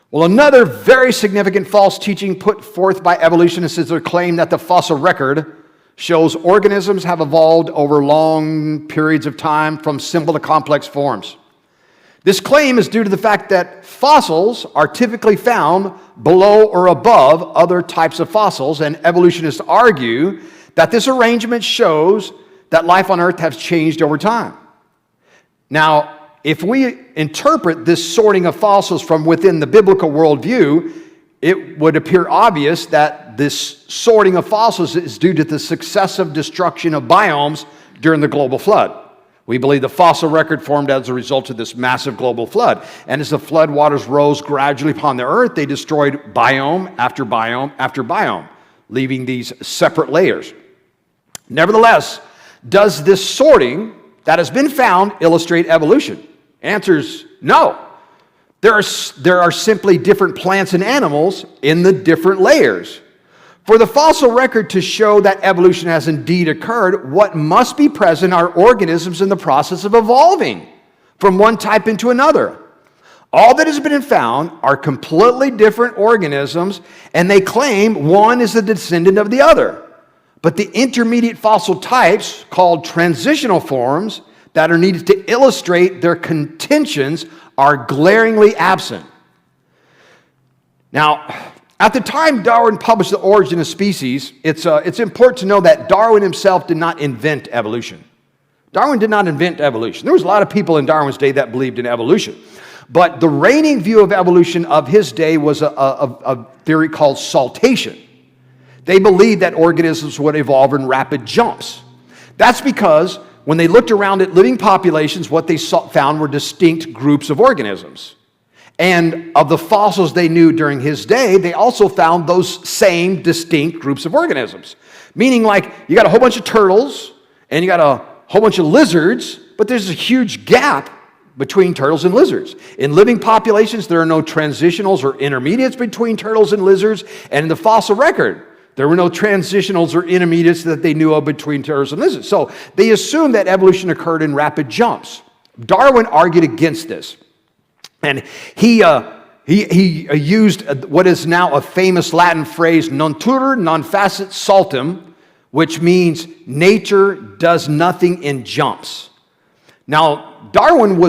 Well, another very significant false teaching put forth by evolutionists is their claim that the fossil record shows organisms have evolved over long periods of time from simple to complex forms. This claim is due to the fact that fossils are typically found below or above other types of fossils, and evolutionists argue that this arrangement shows that life on Earth has changed over time. Now, if we interpret this sorting of fossils from within the biblical worldview, it would appear obvious that this sorting of fossils is due to the successive destruction of biomes during the global flood. We believe the fossil record formed as a result of this massive global flood. And as the flood waters rose gradually upon the earth, they destroyed biome after biome after biome, leaving these separate layers. Nevertheless, does this sorting that has been found illustrate evolution? Answer is no. There are simply different plants and animals in the different layers. For the fossil record to show that evolution has indeed occurred, what must be present are organisms in the process of evolving from one type into another. All that has been found are completely different organisms, and they claim one is the descendant of the other. But the intermediate fossil types, called transitional forms, that are needed to illustrate their contentions are glaringly absent. Now, at the time Darwin published The Origin of Species, it's important to know that Darwin himself did not invent evolution. Darwin did not invent evolution. There was a lot of people in Darwin's day that believed in evolution. But the reigning view of evolution of his day was a theory called saltation. They believed that organisms would evolve in rapid jumps. That's because when they looked around at living populations, what they found were distinct groups of organisms. And of the fossils they knew during his day, they also found those same distinct groups of organisms. Meaning, like, you got a whole bunch of turtles, and you got a whole bunch of lizards, but there's a huge gap between turtles and lizards. In living populations, there are no transitionals or intermediates between turtles and lizards, and in the fossil record, there were no transitionals or intermediates that they knew of between turtles and lizards. So they assumed that evolution occurred in rapid jumps. Darwin argued against this. And he used what is now a famous Latin phrase, natura non facit saltum, which means nature does nothing in jumps. Now, Darwin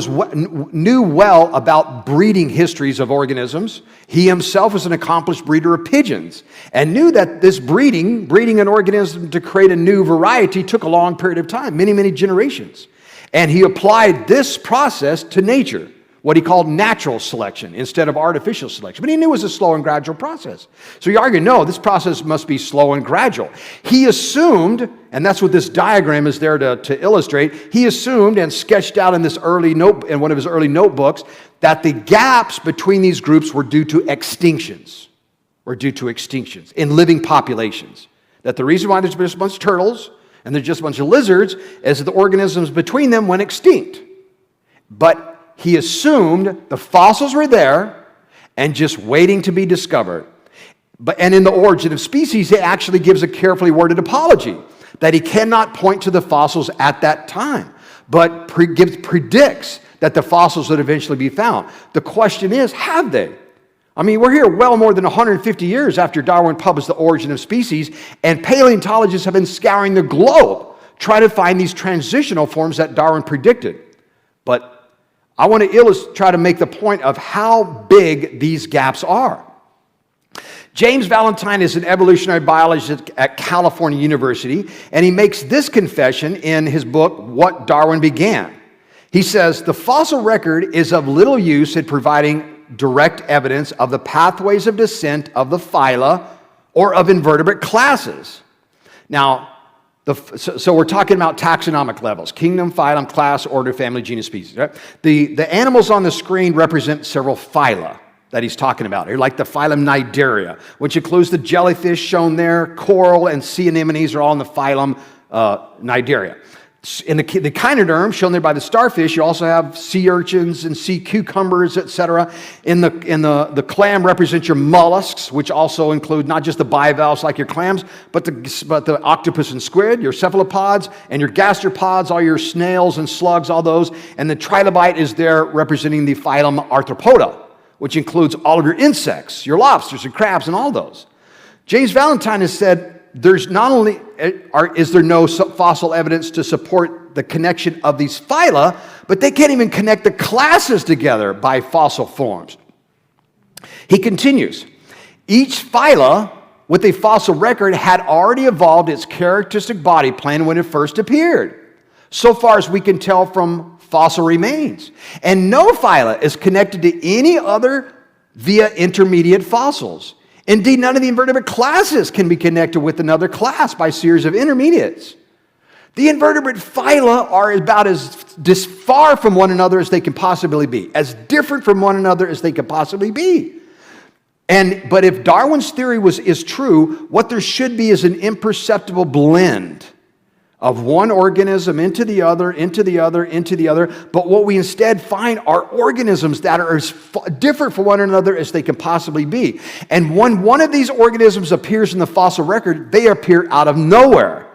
knew well about breeding histories of organisms. He himself was an accomplished breeder of pigeons and knew that this breeding an organism to create a new variety took a long period of time, many, many generations. And he applied this process to nature, what he called natural selection instead of artificial selection. But he knew it was a slow and gradual process. So he argued, no, this process must be slow and gradual. He assumed, and that's what this diagram is there to illustrate, he assumed and sketched out in one of his early notebooks that the gaps between these groups were due to extinctions in living populations. That the reason why there's just a bunch of turtles and there's just a bunch of lizards is that the organisms between them went extinct. But he assumed the fossils were there and just waiting to be discovered. And in The Origin of Species, he actually gives a carefully worded apology that he cannot point to the fossils at that time, but predicts that the fossils would eventually be found. The question is, have they? I mean, we're here well more than 150 years after Darwin published The Origin of Species, and paleontologists have been scouring the globe trying to find these transitional forms that Darwin predicted. But I want to try to make the point of how big these gaps are. James Valentine is an evolutionary biologist at California University, and he makes this confession in his book, What Darwin Began. He says, the fossil record is of little use in providing direct evidence of the pathways of descent of the phyla or of invertebrate classes. Now, so we're talking about taxonomic levels: kingdom, phylum, class, order, family, genus, species. Right? The animals on the screen represent several phyla that he's talking about here, like the phylum Cnidaria, which includes the jellyfish shown there. Coral and sea anemones are all in the phylum Cnidaria. In the echinoderm, shown there by the starfish, you also have sea urchins and sea cucumbers, etc. In the clam represents your mollusks, which also include not just the bivalves like your clams, but the octopus and squid, your cephalopods, and your gastropods, all your snails and slugs, all those. And the trilobite is there representing the phylum Arthropoda, which includes all of your insects, your lobsters and crabs and all those. James Valentine has said there's not only is there no fossil evidence to support the connection of these phyla, but they can't even connect the classes together by fossil forms. He continues, each phyla with a fossil record had already evolved its characteristic body plan when it first appeared, so far as we can tell from fossil remains. And no phyla is connected to any other via intermediate fossils. Indeed, none of the invertebrate classes can be connected with another class by series of intermediates. The invertebrate phyla are about as far from one another as they can possibly be, as different from one another as they can possibly be. But if Darwin's theory is true, what there should be is an imperceptible blend of one organism into the other, into the other, into the other. But what we instead find are organisms that are as different from one another as they can possibly be. And when one of these organisms appears in the fossil record, they appear out of nowhere.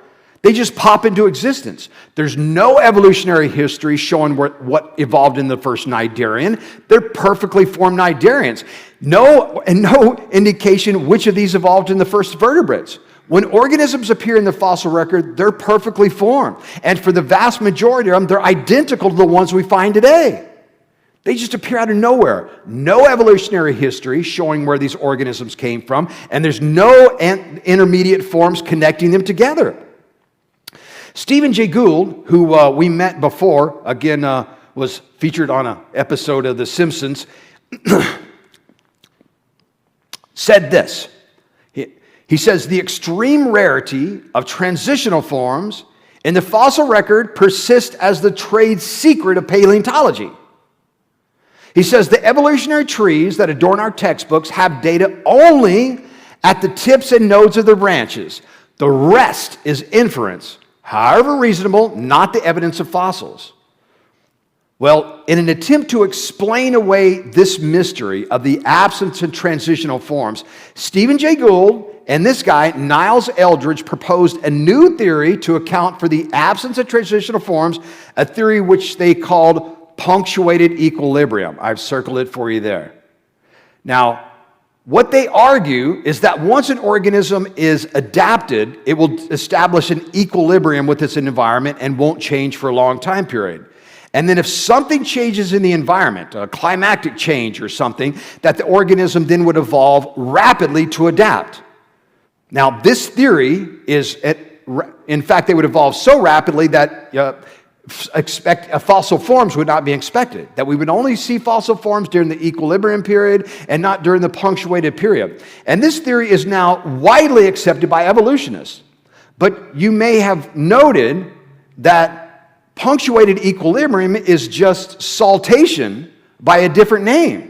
They just pop into existence. There's no evolutionary history showing what evolved in the first cnidarian. They're perfectly formed cnidarians. No indication which of these evolved in the first vertebrates. When organisms appear in the fossil record, they're perfectly formed. And for the vast majority of them, they're identical to the ones we find today. They just appear out of nowhere. No evolutionary history showing where these organisms came from, and there's no intermediate forms connecting them together. Stephen Jay Gould, who we met before, again, was featured on an episode of The Simpsons, said this. He says, the extreme rarity of transitional forms in the fossil record persists as the trade secret of paleontology. He says, the evolutionary trees that adorn our textbooks have data only at the tips and nodes of the branches. The rest is inference, however reasonable, not the evidence of fossils. Well, in an attempt to explain away this mystery of the absence of transitional forms, Stephen Jay Gould and this guy, Niles Eldredge, proposed a new theory to account for the absence of transitional forms, a theory which they called punctuated equilibrium. I've circled it for you there. Now, what they argue is that once an organism is adapted, it will establish an equilibrium with its environment and won't change for a long time period. And then if something changes in the environment, a climatic change or something, that the organism then would evolve rapidly to adapt. Now, this theory is, in fact, they would evolve so rapidly that fossil forms would not be expected, that we would only see fossil forms during the equilibrium period and not during the punctuated period. And this theory is now widely accepted by evolutionists. But you may have noted that punctuated equilibrium is just saltation by a different name.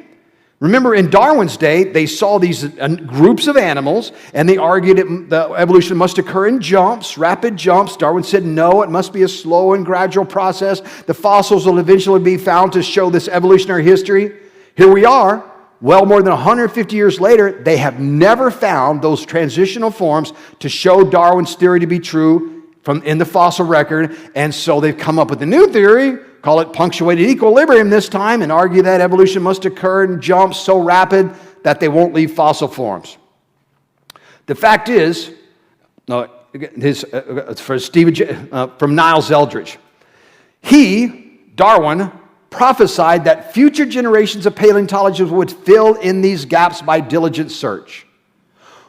Remember, in Darwin's day, they saw these groups of animals, and they argued the evolution must occur in jumps, rapid jumps. Darwin said, no, it must be a slow and gradual process. The fossils will eventually be found to show this evolutionary history. Here we are, well more than 150 years later, they have never found those transitional forms to show Darwin's theory to be true in the fossil record, and so they've come up with a new theory, call it punctuated equilibrium this time, and argue that evolution must occur in jumps so rapid that they won't leave fossil forms. The fact is, for Stephen from Niles Eldredge, Darwin, prophesied that future generations of paleontologists would fill in these gaps by diligent search.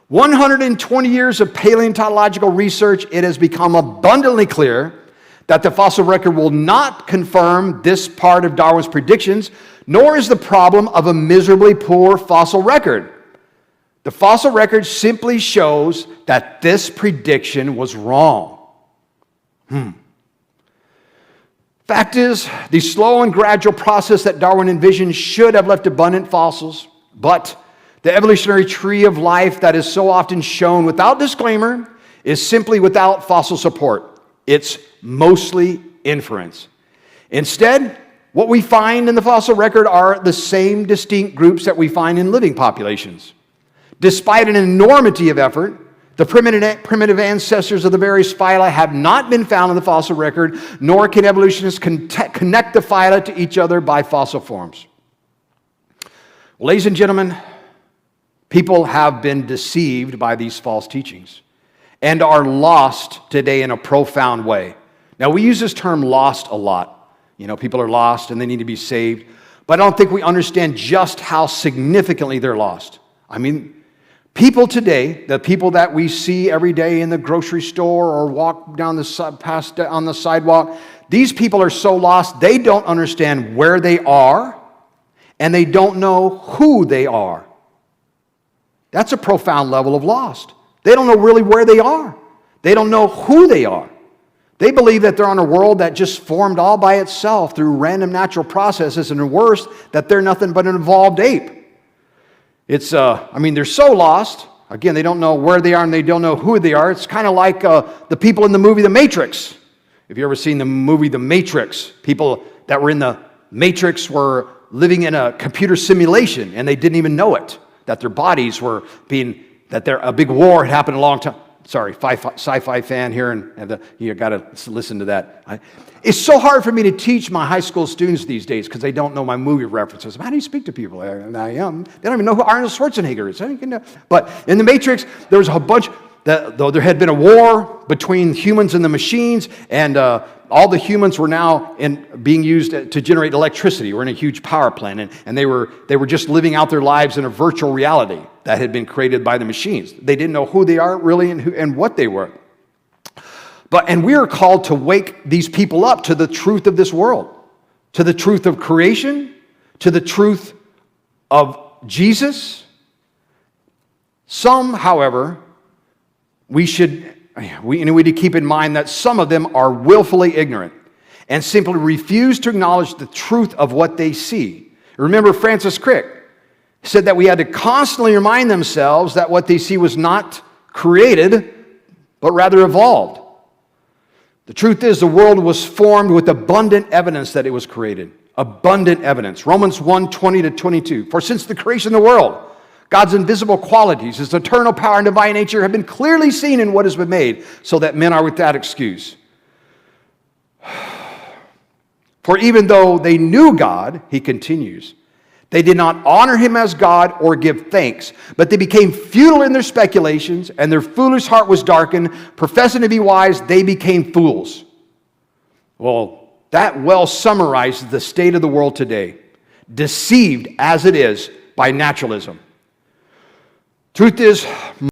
120 years of paleontological research, it has become abundantly clear that the fossil record will not confirm this part of Darwin's predictions, nor is the problem of a miserably poor fossil record. The fossil record simply shows that this prediction was wrong. Fact is, the slow and gradual process that Darwin envisioned should have left abundant fossils, but the evolutionary tree of life that is so often shown without disclaimer is simply without fossil support. It's mostly inference. Instead, what we find in the fossil record are the same distinct groups that we find in living populations. Despite an enormity of effort, the primitive ancestors of the various phyla have not been found in the fossil record, nor can evolutionists connect the phyla to each other by fossil forms. Ladies and gentlemen, people have been deceived by these false teachings and are lost today in a profound way. Now, we use this term lost a lot. You know, people are lost and they need to be saved. But I don't think we understand just how significantly they're lost. I mean, people today, the people that we see every day in the grocery store or walk down on the sidewalk, these people are so lost, they don't understand where they are and they don't know who they are. That's a profound level of lost. They don't know really where they are. They don't know who they are. They believe that they're on a world that just formed all by itself through random natural processes, and worse, that they're nothing but an evolved ape. They're so lost. Again, they don't know where they are and they don't know who they are. It's kind of like the people in the movie The Matrix. Have you ever seen the movie The Matrix? People that were in the Matrix were living in a computer simulation and they didn't even know it, that their bodies were being, a big war had happened a long time. Sorry, sci-fi fan here, and you got to listen to that. It's so hard for me to teach my high school students these days because they don't know my movie references. How do you speak to people? They don't even know who Arnold Schwarzenegger is. But in The Matrix, there was a bunch, though there had been a war between humans and the machines, and all the humans were now being used to generate electricity. We're in a huge power plant, and they were just living out their lives in a virtual reality that had been created by the machines. They didn't know who they are really and what they were. And we are called to wake these people up to the truth of this world, to the truth of creation, to the truth of Jesus. Some, however, we need to keep in mind that some of them are willfully ignorant and simply refuse to acknowledge the truth of what they see. Remember, Francis Crick said that we had to constantly remind themselves that what they see was not created, but rather evolved. The truth is, the world was formed with abundant evidence that it was created. Abundant evidence. Romans 1:20-22. For since the creation of the world, God's invisible qualities, His eternal power and divine nature have been clearly seen in what has been made, so that men are without excuse. For even though they knew God, he continues, they did not honor Him as God or give thanks, but they became futile in their speculations, and their foolish heart was darkened. Professing to be wise, they became fools. Well, that well summarizes the state of the world today, deceived as it is by naturalism. Truth is,